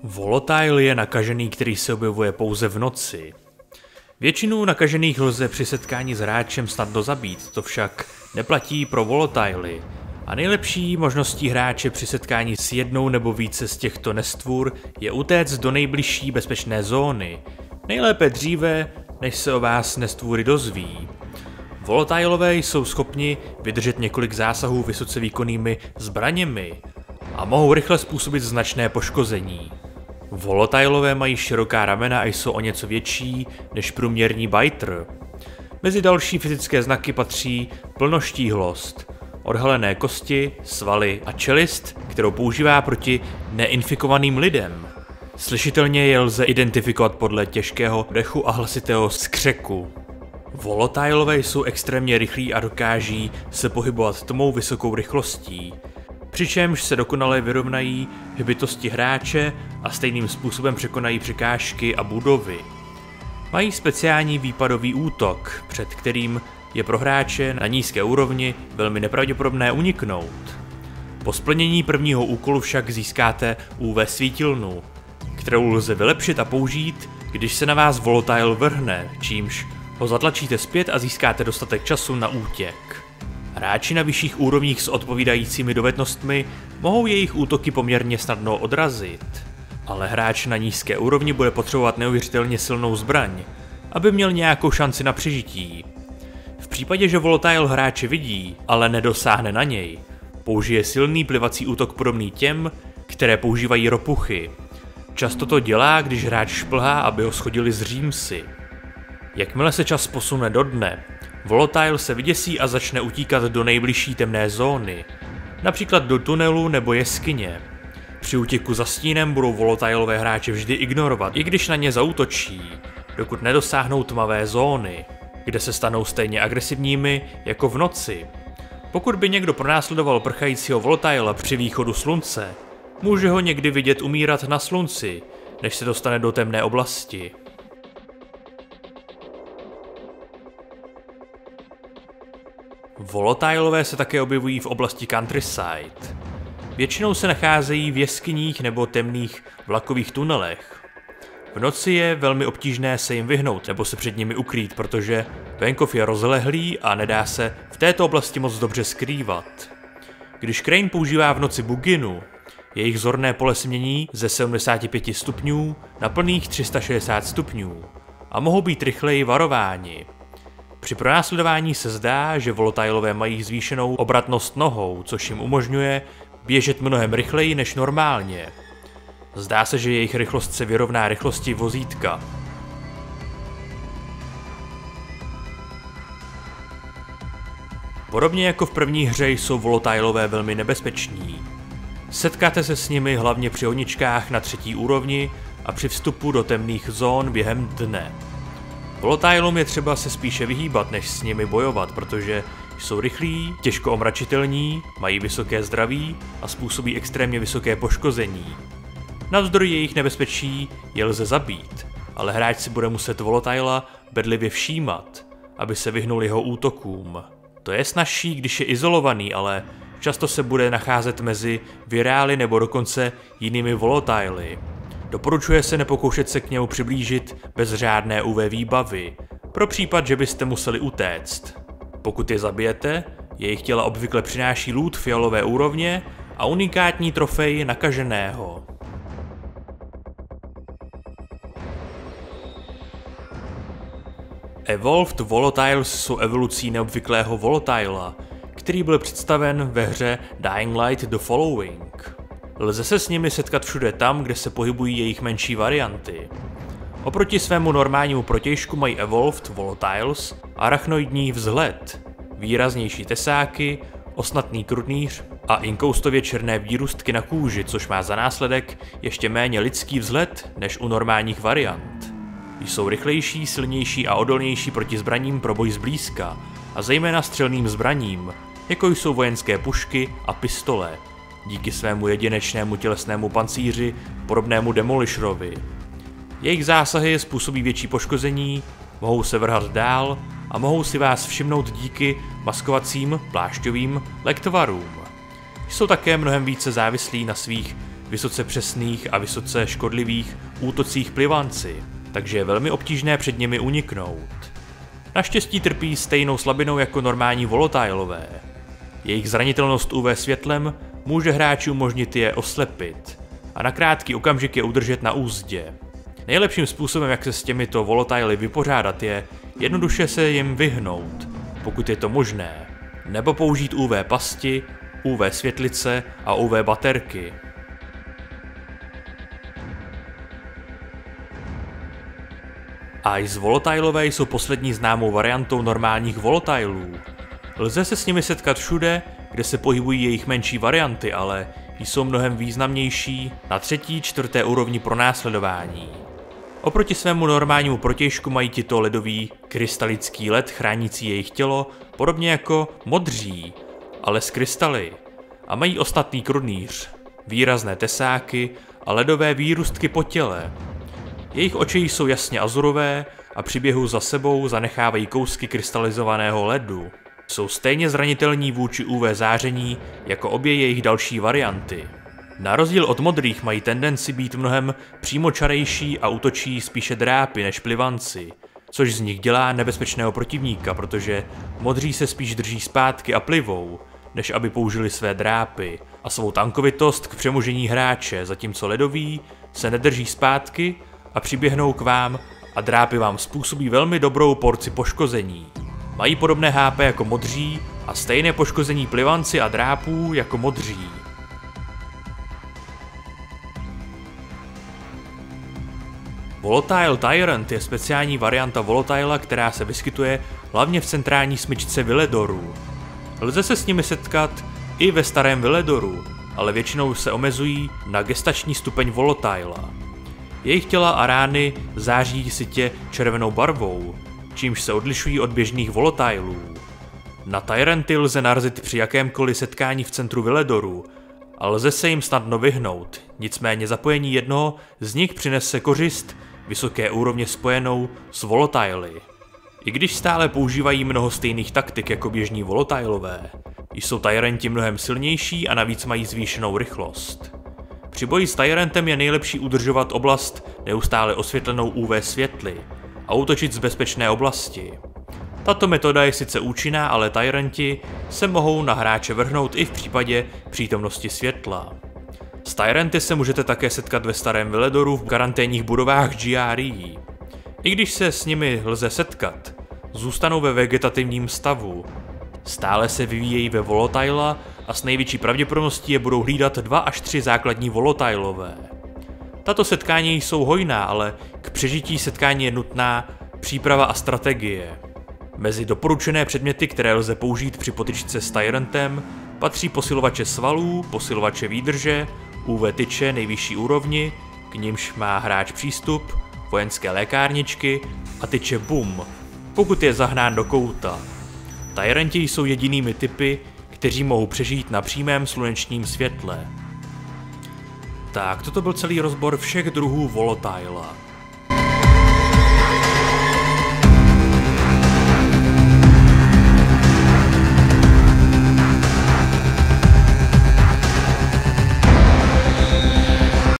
Volatile je nakažený, který se objevuje pouze v noci. Většinu nakažených lze při setkání s hráčem snadno zabít, to však neplatí pro volatily. A nejlepší možností hráče při setkání s jednou nebo více z těchto nestvůr je utéct do nejbližší bezpečné zóny. Nejlépe dříve, než se o vás nestvůry dozví. Volatilové jsou schopni vydržet několik zásahů vysoce výkonnými zbraněmi a mohou rychle způsobit značné poškození. Volatilové mají široká ramena a jsou o něco větší než průměrný biter. Mezi další fyzické znaky patří plnoštíhlost, odhalené kosti, svaly a čelist, kterou používá proti neinfikovaným lidem. Slyšitelně je lze identifikovat podle těžkého dechu a hlasitého skřeku. Volatilové jsou extrémně rychlí a dokáží se pohybovat tmou vysokou rychlostí, přičemž se dokonale vyrovnají hbitosti hráče a stejným způsobem překonají překážky a budovy. Mají speciální výpadový útok, před kterým je pro hráče na nízké úrovni velmi nepravděpodobné uniknout. Po splnění prvního úkolu však získáte UV svítilnu, kterou lze vylepšit a použít, když se na vás volatile vrhne, čímž ho zatlačíte zpět a získáte dostatek času na útěk. Hráči na vyšších úrovních s odpovídajícími dovednostmi mohou jejich útoky poměrně snadno odrazit, ale hráč na nízké úrovni bude potřebovat neuvěřitelně silnou zbraň, aby měl nějakou šanci na přežití. V případě, že volatile hráče vidí, ale nedosáhne na něj, použije silný plivací útok podobný těm, které používají ropuchy. Často to dělá, když hráč šplhá, aby ho shodili z římsy. Jakmile se čas posune do dne, volatile se vyděsí a začne utíkat do nejbližší temné zóny, například do tunelu nebo jeskyně. Při útěku za stínem budou volatilové hráče vždy ignorovat, i když na ně zaútočí, dokud nedosáhnou tmavé zóny, kde se stanou stejně agresivními jako v noci. Pokud by někdo pronásledoval prchajícího volatila při východu slunce, může ho někdy vidět umírat na slunci, než se dostane do temné oblasti. Volatilové se také objevují v oblasti countryside. Většinou se nacházejí v jeskyních nebo temných vlakových tunelech. V noci je velmi obtížné se jim vyhnout nebo se před nimi ukrýt, protože venkov je rozlehlý a nedá se v této oblasti moc dobře skrývat. Když Crane používá v noci buginu, jejich zorné pole se mění ze 75 stupňů na plných 360 stupňů a mohou být rychleji varováni. Při pronásledování se zdá, že volatilové mají zvýšenou obratnost nohou, což jim umožňuje běžet mnohem rychleji než normálně. Zdá se, že jejich rychlost se vyrovná rychlosti vozítka. Podobně jako v první hře jsou volatilové velmi nebezpeční. Setkáte se s nimi hlavně při honičkách na 3. úrovni a při vstupu do temných zón během dne. Volatilům je třeba se spíše vyhýbat, než s nimi bojovat, protože jsou rychlí, těžko omračitelní, mají vysoké zdraví a způsobí extrémně vysoké poškození. Navzdory jejich nebezpečí je lze zabít, ale hráč si bude muset volatila bedlivě všímat, aby se vyhnul jeho útokům. To je snazší, když je izolovaný, ale často se bude nacházet mezi virály nebo dokonce jinými volatily. Doporučuje se nepokoušet se k němu přiblížit bez řádné UV výbavy, pro případ, že byste museli utéct. Pokud je zabijete, jejich těla obvykle přináší loot fialové úrovně a unikátní trofej nakaženého. Evolved Volatiles jsou evolucí neobvyklého volatila, který byl představen ve hře Dying Light The Following. Lze se s nimi setkat všude tam, kde se pohybují jejich menší varianty. Oproti svému normálnímu protějšku mají Evolved Volatiles arachnoidní vzhled, výraznější tesáky, ostnatný krunýř a inkoustově černé výrůstky na kůži, což má za následek ještě méně lidský vzhled než u normálních variant. Jsou rychlejší, silnější a odolnější proti zbraním pro boj zblízka a zejména střelným zbraním, jako jsou vojenské pušky a pistole, díky svému jedinečnému tělesnému pancíři podobnému Demolisherovi. Jejich zásahy způsobí větší poškození, mohou se vrhat dál a mohou si vás všimnout díky maskovacím plášťovým lektvarům. Jsou také mnohem více závislí na svých vysoce přesných a vysoce škodlivých útocích plivanci, takže je velmi obtížné před nimi uniknout. Naštěstí trpí stejnou slabinou jako normální volatilové. Jejich zranitelnost UV světlem může hráči umožnit je oslepit a na krátký okamžik je udržet na úzdě. Nejlepším způsobem, jak se s těmito volatily vypořádat, je jednoduše se jim vyhnout, pokud je to možné, nebo použít UV pasti, UV světlice a UV baterky. Ice volatilové jsou poslední známou variantou normálních volatilů. Lze se s nimi setkat všude, kde se pohybují jejich menší varianty, ale jsou mnohem významnější na 3., 4. úrovni pronásledování. Oproti svému normálnímu protějšku mají tito ledový krystalický led chránící jejich tělo, podobně jako modří, ale s krystaly, a mají ostatný krunýř, výrazné tesáky a ledové výrůstky po těle. Jejich oči jsou jasně azurové a při běhu za sebou zanechávají kousky krystalizovaného ledu. Jsou stejně zranitelní vůči UV záření jako obě jejich další varianty. Na rozdíl od modrých mají tendenci být mnohem přímočarejší a útočí spíše drápy než plivanci, což z nich dělá nebezpečného protivníka, protože modří se spíš drží zpátky a plivou, než aby použili své drápy a svou tankovitost k přemožení hráče, zatímco ledoví se nedrží zpátky a přiběhnou k vám a drápy vám způsobí velmi dobrou porci poškození. Mají podobné HP jako modří a stejné poškození plivanci a drápů jako modří. Volatile Tyrant je speciální varianta Volatila, která se vyskytuje hlavně v centrální smyčce Villedorů. Lze se s nimi setkat i ve starém Villedoru, ale většinou se omezují na gestační stupeň Volatila. Jejich těla a rány září sytě červenou barvou, čímž se odlišují od běžných volatilů. Na Tyranty lze narazit při jakémkoliv setkání v centru Villedoru a lze se jim snadno vyhnout, nicméně zapojení jednoho z nich přinese kořist vysoké úrovně spojenou s volatily. I když stále používají mnoho stejných taktik jako běžní volatilové, jsou Tyranti mnohem silnější a navíc mají zvýšenou rychlost. Při boji s Tyrantem je nejlepší udržovat oblast neustále osvětlenou UV světly a útočit z bezpečné oblasti. Tato metoda je sice účinná, ale Tyranti se mohou na hráče vrhnout i v případě přítomnosti světla. S Tyranty se můžete také setkat ve starém Villedoru v karanténních budovách GRE. I když se s nimi lze setkat, zůstanou ve vegetativním stavu. Stále se vyvíjejí ve volatila a s největší pravděpodobností je budou hlídat 2 až 3 základní volatilové. Tato setkání jsou hojná, ale k přežití setkání je nutná příprava a strategie. Mezi doporučené předměty, které lze použít při potyčce s Tyrantem, patří posilovače svalů, posilovače výdrže, UV tyče nejvyšší úrovni, k nimž má hráč přístup, vojenské lékárničky a tyče BUM, pokud je zahnán do kouta. Tyranti jsou jedinými typy, kteří mohou přežít na přímém slunečním světle. Tak, toto byl celý rozbor všech druhů volatila.